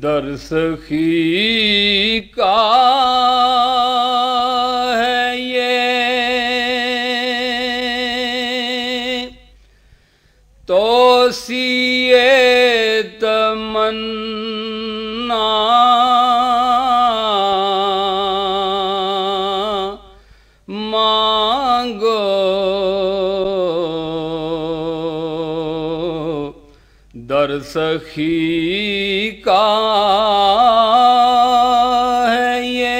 दर सखी का है ये तौसीए तमन्ना मांगो दर सखी का है ये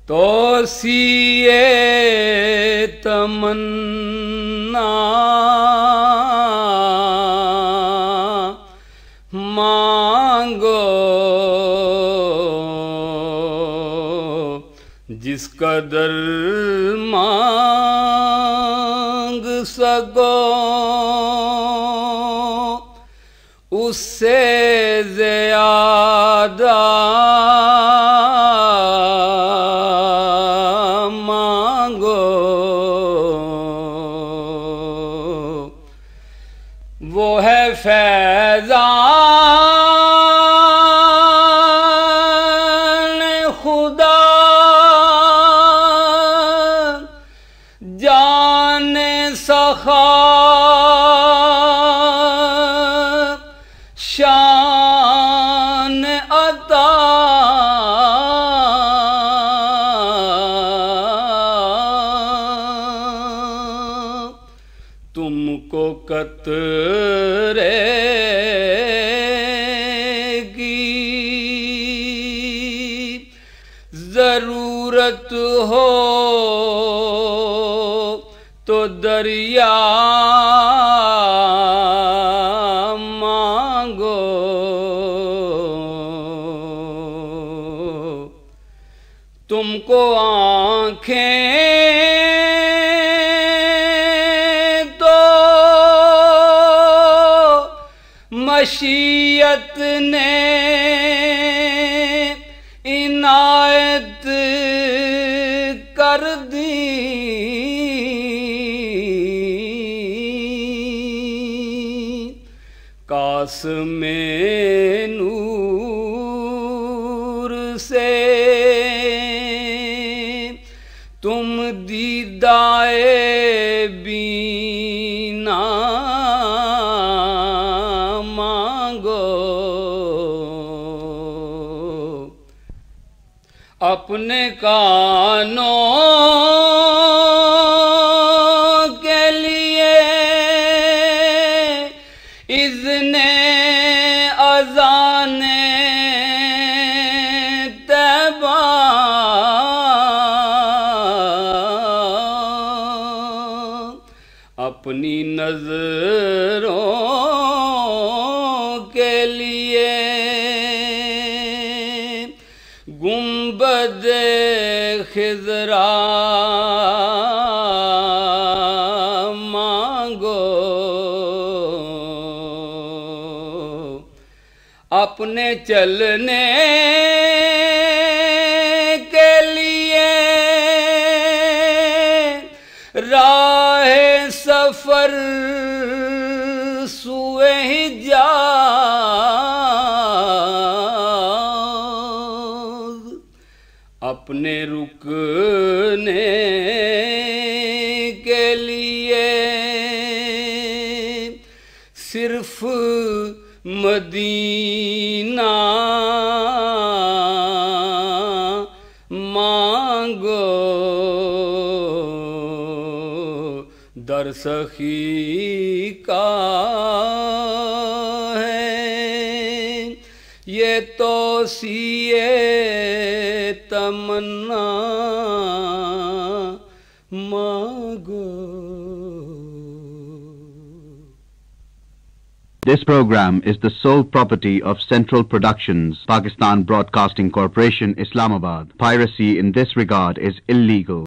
तौसीए तमन्ना मांगो जिस कदर मांग सको उससे ज़्यादा मांगो वो है फैज़ान खुदा जाने सखा शान अता तुमको कतरे की जरूरत हो तो दरिया मांगो तुमको आँखें तो मशीयत ने इनायत कर दी कास में नूर से तुम दीदाए बीना मांगो अपने कानों के लिए इज़्ने अज़ाने तैबा अपनी नजरों के लिए गुंबद खिज़रा मांगो अपने चलने के लिए राह सफर सुए हिजाज़ अपने रुकने के लिए सिर्फ मदीना मांगो दर सखी का है ये तौसीए तमन्ना मांगो। This program is the sole property of Central Productions, Pakistan Broadcasting Corporation, Islamabad. Piracy in this regard is illegal.